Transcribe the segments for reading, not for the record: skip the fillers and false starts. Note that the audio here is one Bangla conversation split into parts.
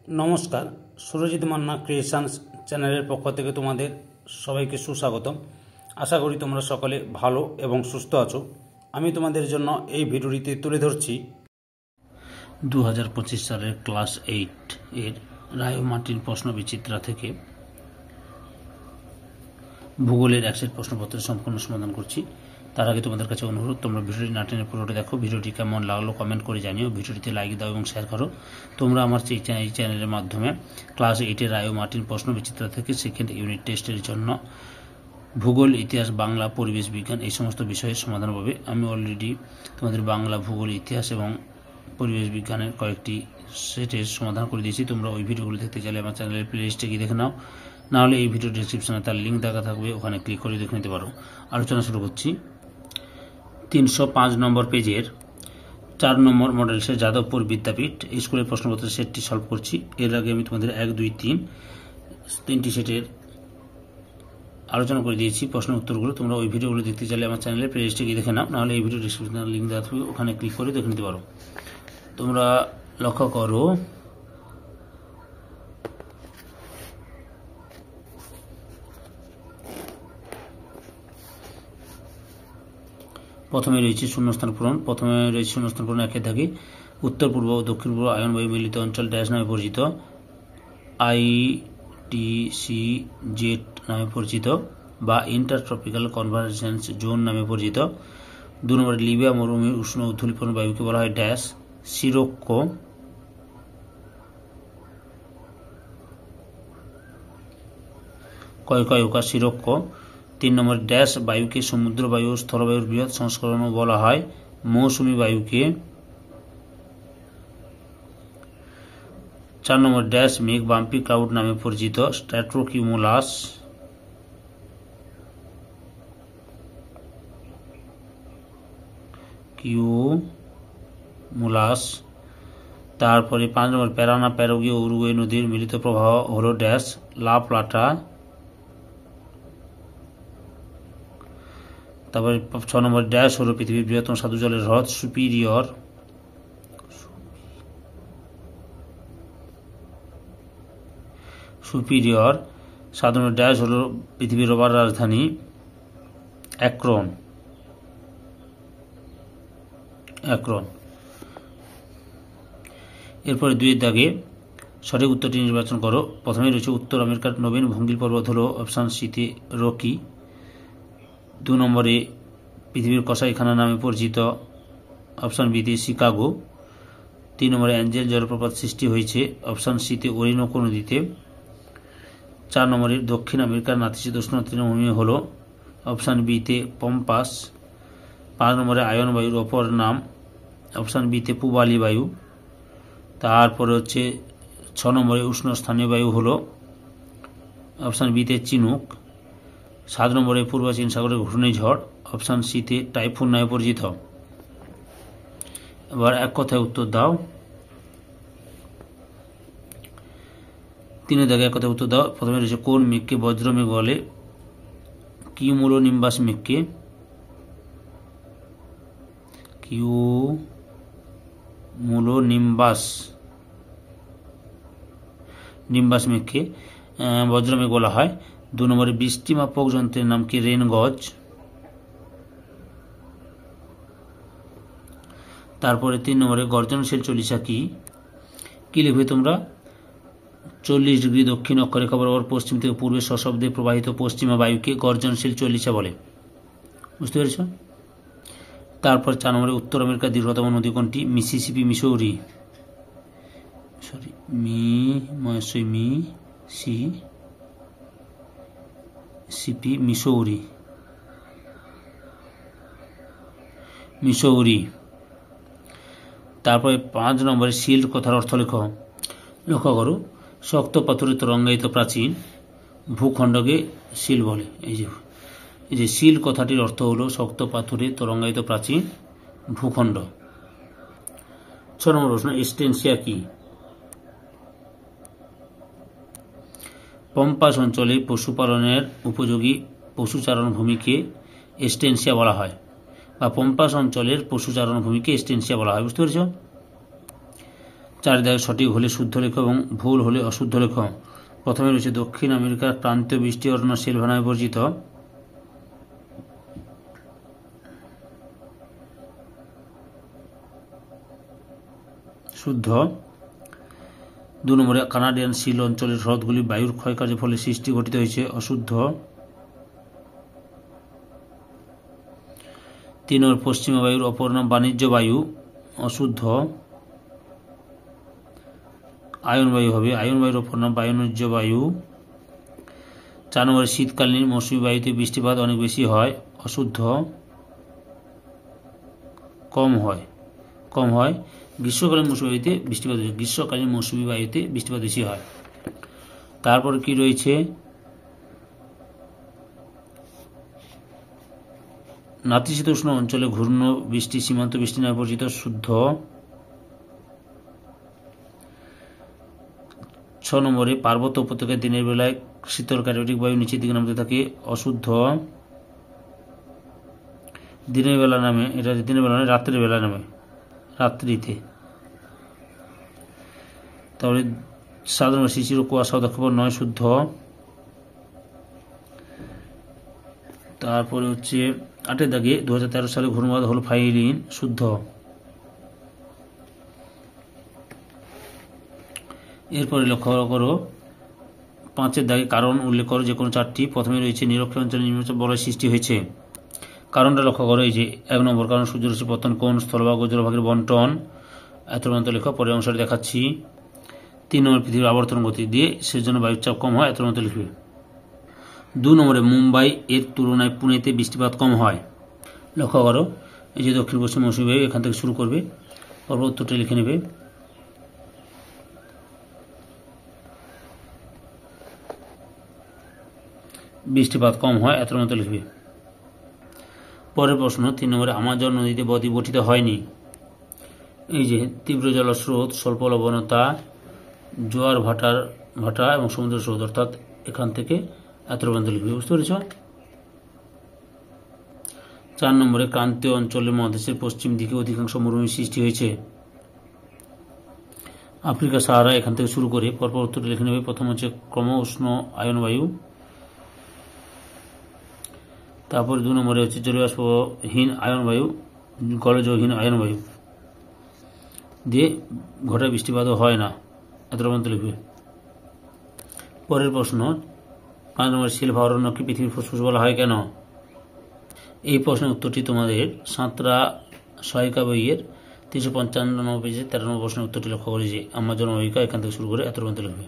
নমস্কার, সুরজিৎ মান্না ক্রিয়েশনস চ্যানেলের পক্ষ থেকে তোমাদের সবাইকে সুস্বাগতম। আশা করি তোমরা সকলে ভালো এবং সুস্থ আছো। আমি তোমাদের জন্য এই ভিডিওটিতে তুলে ধরছি 2025 সালের ক্লাস 8 এর রায় ও মার্টিন প্রশ্ন বিচিত্রা থেকে ভূগোলের এক সেট প্রশ্নপত্রের সম্পূর্ণ সমাধান করছি। তার আগে তোমাদের কাছে অনুরোধ, তোমরা ভিডিওটি না টেনে পুরোটা দেখো। ভিডিওটি কেমন লাগলো কমেন্ট করে জানিও, ভিডিওটিতে লাইক দাও এবং শেয়ার করো। তোমরা আমার এই চ্যানেলের মাধ্যমে ক্লাস 8 রায় ও মার্টিন প্রশ্ন বিচিত্রা থেকে সেকেন্ড ইউনিট টেস্টের জন্য ভূগোল, ইতিহাস, বাংলা, পরিবেশ বিজ্ঞান এই সমস্ত বিষয়ের সমাধান পাবে। আমি অলরেডি তোমাদের বাংলা, ভূগোল, ইতিহাস এবং পরিবেশ বিজ্ঞানের কয়েকটি সেটের সমাধান করে দিয়েছি। তোমরা ওই ভিডিওগুলো দেখতে চাইলে আমার চ্যানেলের প্লেলিস্টে গিয়ে দেখে নাও, নাহলে এই ভিডিও ডিসক্রিপশনে তার লিঙ্ক দেখা থাকবে, ওখানে ক্লিক করে দেখে নিতে পারো। আলোচনা শুরু করছি। 305 নম্বর পেজের 4 নম্বর মডেলসের যাদবপুর বিদ্যাপীঠ স্কুলের প্রশ্নপত্রের সেটটি সলভ করছি। এর আগে আমি তোমাদের 1, 2, 3 তিনটি সেটের আলোচনা করে দিয়েছি প্রশ্ন উত্তরগুলো। তোমরা ওই ভিডিওগুলো দেখতে চাইলে আমার চ্যানেলের প্লেলিস্টে গিয়ে দেখে নাও, নাহলে এই ভিডিও ডিসক্রিপশনে লিঙ্ক দেওয়া থাকবে, ওখানে ক্লিক করে দেখে নিতে পারো। তোমরা লক্ষ্য করো, প্রথমে রয়েছে শূন্যস্থান পূরণ। একের দাগে উত্তর পূর্ব ও দক্ষিণ পূর্ব আয়নবায়ু মিলিত অঞ্চল ড্যাশ নামে পরিচিত, ITCZ নামে পরিচিত বা ইন্টারট্রপিক্যাল কনভারজেন্স জোন নামে পরিচিত। 2 নম্বরে লিবিয়া মরুভূমির উষ্ণ উত্থুলিপন বায়ুকে বলা হয় ড্যাশ সিরোক্কো। কয়কা সিরোক্কো। 3 নম্বর ড্যাশ বায়ুকে সমুদ্র বায়ু ও স্থলবায়ুর বৃহৎ সংস্করণ বলা হয় মৌসুমী বায়ুকে। 4 নম্বর ড্যাশ মেঘ বাম্পি ক্লাউড নামে পরিচিত স্ট্র্যাটোকিউমুলাস। তারপরে 5 নম্বর প্যারানা, প্যারাগুয়ে ও উরুগুয়ে নদীর মিলিত প্রবাহ হলো ড্যাশ লা প্লাটা। তারপরে 6 নম্বর ড্যাশ হলো পৃথিবীর বৃহত্তম স্বাদু জলের হ্রদ সুপিরিয়র। 7 নম্বর ড্যাশ হলো পৃথিবীর রবার রাজধানী অ্যাক্রন। এরপরে 2 দাগে সঠিক উত্তরটি নির্বাচন করো। প্রথমে রয়েছে উত্তর আমেরিকার নবীন ভঙ্গিল পর্বত হলো অপশান সিতে রকি। 2 নম্বরে পৃথিবীর কসাইখানা নামে পরিচিত অপশান বিতে শিকাগো। 3 নম্বরে অ্যাঞ্জেল জলপ্রপাত সৃষ্টি হয়েছে অপশান সিতে ওরিনোকো নদীতে। 4 নম্বরে দক্ষিণ আমেরিকার নাতিশীতোষ্ণ তৃণভূমি হল অপশান বিতে পম্পাস। 5 নম্বরে আয়ন বায়ুর অপর নাম অপশান বিতে পূবালি বায়ু। তারপরে হচ্ছে 6 নম্বরে উষ্ণ স্থানীয় বায়ু হল অপশান বিতে চিনুক। 7 নম্বরে পূর্ব চীন সাগরের ঘূর্ণিঝড় অপশান সিতে টাইফুন নামে পরিচিত। এবার এক কথায় উত্তর দাও। 3 দাগে এক কথায় উত্তর দাও। প্রথমে রয়েছে কোন মেঘকে বজ্রমেঘ বলে? কিউমুলোনিম্বাস মেঘকে। নিম্বাস মেঘকে বজ্রমেঘ বলা হয়। 2 নম্বরে বৃষ্টি মাপক যন্ত্রের নাম কি? রেন গজ। তারপরে 3 নম্বরে গর্জনশীল চল্লিশা কি? কি লিখবে তোমরা? 40 ডিগ্রি দক্ষিণ অক্ষরেখা বরাবর পশ্চিম থেকে পূর্বে সশব্দে প্রবাহিত পশ্চিমা বায়ুকে গর্জনশীল চল্লিশা বলে। বুঝতে পেরেছ? তারপর 4 নম্বরে উত্তর আমেরিকার দীর্ঘতম নদী কোনটি? Mississippi, Missouri. মিসৌরি। তারপরে 5 নম্বরে শিল্ড কথার অর্থ লেখো। লক্ষ্য করো, শক্ত পাথরে তরঙ্গায়িত প্রাচীন ভূখণ্ডকে শিল বলে। এই যে শিল কথাটির অর্থ হলো শক্ত পাথরে তরঙ্গায়িত প্রাচীন ভূখণ্ড। 6 নম্বর প্রশ্ন, এস্টেনসিয়া কি? পম্পাস অঞ্চলে পশুপালনের উপযোগী পশুচারণ ভূমিকে এস্টেনসিয়া বলা হয়, বা পম্পাস অঞ্চলের পশুচারণ ভূমিকে এস্টেনসিয়া বলা হয়। বুঝতে পেরেছ? 4 দাগে সঠিক হলে শুদ্ধ লেখো এবং ভুল হলে অশুদ্ধ লেখো। প্রথমে রয়েছে দক্ষিণ আমেরিকার ক্রান্তীয় বৃষ্টি অরণ্য সিলভা নামে পরিচিত। শুদ্ধ। 2 নম্বরে কানাডিয়ান সিল অঞ্চলের হ্রদগুলি বায়ুর ক্ষয়কার্যের ফলে সৃষ্টি ঘটিত হয়েছে। অশুদ্ধ। 3 নম্বর পশ্চিমা বায়ুর অপর নাম বাণিজ্য বায়ু। অশুদ্ধ। আয়ন বায়ু হবে, আয়ন বায়ুর অপর নাম বাণিজ্য বায়ু। 4 নম্বরে শীতকালীন মৌসুমী বায়ুতে বৃষ্টিপাত অনেক বেশি হয়। অশুদ্ধ। কম হয়। গ্রীষ্মকালীন মৌসুমী বায়ুতে বৃষ্টিপাত বেশি হয়। তারপর কি রয়েছে, নাতিশীতোষ্ণ অঞ্চলে ঘূর্ণ বৃষ্টি সীমান্ত বৃষ্টি নামে পরিচিত। শুদ্ধ। 6 নম্বরে পার্বত্য উপত্যকায় দিনের বেলায় শীতল ক্যাটারোটিক বায়ু নিচের দিকে নামতে থাকে। অশুদ্ধ। দিনের বেলা নামে, এটা দিনের বেলা নয়, রাত্রের বেলা নামে, রাত্রিতে। তাহলে 7 নম্বর শিশির ও কুয়াশা খবর 9 শুদ্ধ। তারপরে হচ্ছে 8 দাগে 2013 সালে ঘূর্ণিঝড় হল ফাইলিন। শুদ্ধ। এরপরে লক্ষ্য করো 5 দাগে কারণ উল্লেখ করো যে কোনো 4টি। প্রথমে রয়েছে নিরক্ষীয় অঞ্চলে নিম্নচাপ বলয় সৃষ্টি হয়েছে। কারণটা লক্ষ্য করো, এই যে 1 নম্বর কারণ সূর্যরশ্মি পতন কোণ, স্থলভাগ ও জলভাগের বন্টন। এত পর্যন্ত লেখা, পরে অংশটি দেখাচ্ছি। 3 নম্বর পৃথিবীর আবর্তন গতি দিয়ে সেজন্য বায়ুচাপ কম হয়। এত পর্যন্ত লিখবে। 2 নম্বরে মুম্বাই এর তুলনায় পুনেতে বৃষ্টিপাত কম হয়। লক্ষ্য করো, এই যে দক্ষিণ পশ্চিম মৌসুমী বায়ু এখান থেকে শুরু করবে, পরপর উত্তরটা লিখে নেবে। বৃষ্টিপাত কম হয়, এত মতো লিখবে। পরের প্রশ্ন 3 নম্বরে আমাজন নদীতে বদ্বীপ গঠিত হয়নি। এই যে তীব্র জলস্রোত, স্বল্প লবণতা, জোয়ার ভাটা এবং সমুদ্র স্রোত, অর্থাৎ এখান থেকে এত পর্যন্ত লিখবে। বুঝতে পেরেছ? 4 নম্বরে ক্রান্তীয় অঞ্চলে মহাদেশের পশ্চিম দিকে অধিকাংশ মরুভূমি সৃষ্টি হয়েছে। আফ্রিকা সাহারা এখান থেকে শুরু করে পরপর উত্তরটা লিখে নেবে। প্রথম হচ্ছে ক্রম উষ্ণ আয়ন বায়ু। তারপর 2 নম্বরে হচ্ছে জলীয়বাষ্পহীন আয়ন বায়ু, গলজহীন আয়ন বায়ু দিয়ে ঘটা বৃষ্টিপাতও হয় না। এত পর্যন্ত লিখবে। পরের প্রশ্ন 5 নম্বর সিলভা অরণ্যকে পৃথিবীর ফুসফুস বলা হয় কেন? এই প্রশ্নের উত্তরটি তোমাদের সাঁতরা সহায়িকা বইয়ের 355 পেজে 13 নম্বর প্রশ্নের উত্তরটি লক্ষ্য করে, যে আমাজন অববাহিকা এখান থেকে শুরু করে এত পর্যন্ত লিখবে।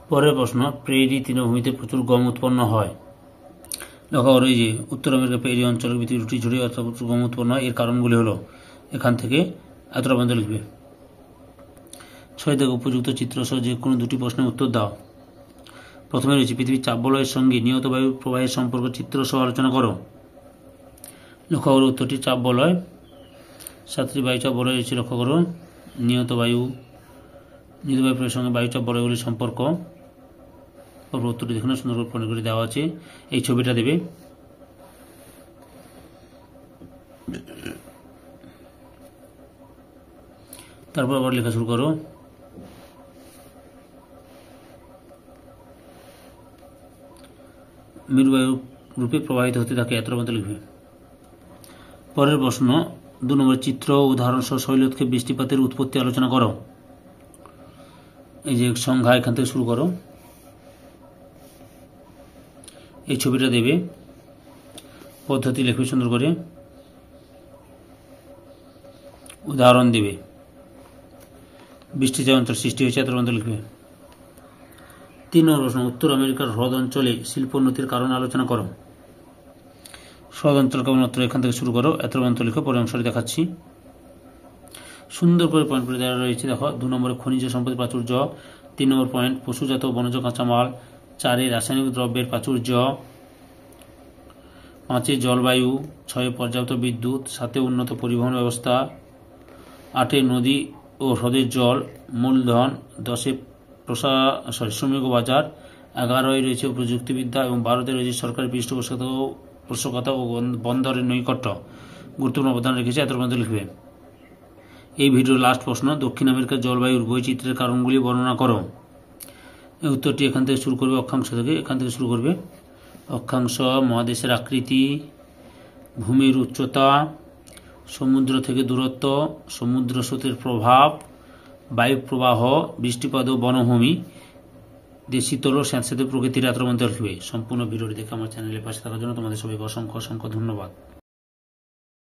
পরের প্রশ্ন প্রেরি তৃণভূমিতে প্রচুর গম উৎপন্ন হয়। লক্ষ্য করো, এই যে উত্তর আমেরিকা প্রেরি অঞ্চলের ভিতরে রুটি ঝুড়ি অর্থাৎ প্রচুর গম উৎপন্ন হয়। এর কারণগুলি হলো, এখান থেকে এতটা পর্যন্ত লিখবে। 6 থেকে উপযুক্ত চিত্রসহ যে কোনো 2টি প্রশ্নের উত্তর দাও। প্রথমে রয়েছে পৃথিবীর চাপ বলয়ের সঙ্গে নিয়ত বায়ু প্রবাহের সম্পর্ক চিত্রসহ আলোচনা করো। লক্ষ্য করো উত্তরটি চাপ বলয়, 7টি বায়ুচাপ বলয় রয়েছে। লক্ষ্য করো নিয়ত বায়ু প্রবাহের সঙ্গে বায়ুচাপ বলয়গুলির সম্পর্ক। উত্তরটি দেখুন, সুন্দর করে প্রণয় করে দেওয়া আছে। এই ছবিটা দেবে। তারপর আবার লেখা শুরু করো। মেরুবায়ু রূপে প্রবাহিত হতে থাকে। এত মতো লিখবে। পরের প্রশ্ন 2 নম্বর চিত্র উদাহরণ সহ শৈলোৎক্ষেপ বৃষ্টিপাতের উৎপত্তি আলোচনা করো। এই যে সংজ্ঞা এখান থেকে শুরু করো। এই ছবিটা দেবে, পদ্ধতি লিখবে সুন্দর করে, উদাহরণ দেবে। বৃষ্টি যে অঞ্চল সৃষ্টি হয়েছে এত পর্যন্ত লিখবে। 3 নম্বর প্রশ্ন উত্তর আমেরিকার হ্রদ অঞ্চলে শিল্পোন্নতির কারণ আলোচনা করো। হ্রদ অঞ্চল কেবলমাত্র এখান থেকে শুরু করো, এত পর্যন্ত লিখো, পরে অংশটি দেখাচ্ছি। সুন্দর করে পয়েন্ট করে দেওয়া রয়েছে। দেখো 2 নম্বরে খনিজ সম্পদের প্রাচুর্য, 3 নম্বর পয়েন্ট পশুজাত ও বনজ কাঁচামাল, 4 রাসায়নিক দ্রব্যের প্রাচুর্য, 5 জলবায়ু, 6 পর্যাপ্ত বিদ্যুৎ, 7 উন্নত পরিবহন ব্যবস্থা, 8 নদী ও হ্রদের জল, মূলধন, 10 শ্রমিক বাজার, 11 রয়েছে প্রযুক্তিবিদ্যা এবং 12 রয়েছে সরকারি পৃষ্ঠপোষকতা ও বন্দরের নৈকট্য। গুরুত্বপূর্ণ অবদান রেখেছে। এত পর্যন্ত লিখবে। এই ভিডিওর লাস্ট প্রশ্ন, দক্ষিণ আমেরিকার জলবায়ুর বৈচিত্র্যের কারণগুলি বর্ণনা করো। এই উত্তরটি এখান থেকে শুরু করবে, অক্ষাংশ থেকে, এখান থেকে শুরু করবে। অক্ষাংশ মহাদেশের আকৃতি, ভূমির উচ্চতা, সমুদ্র থেকে দূরত্ব, সমুদ্র স্রোতের প্রভাব, বায়ু প্রবাহ, বৃষ্টিপাত ও বনভূমি, শীতল ও স্যাঁতস্যাঁতে প্রকৃতির আত্মমধ্যে আসবে। সম্পূর্ণ ভিডিওটি দেখে আমার চ্যানেলের পাশে থাকার জন্য তোমাদের সবাইকে অসংখ্য অসংখ্য ধন্যবাদ।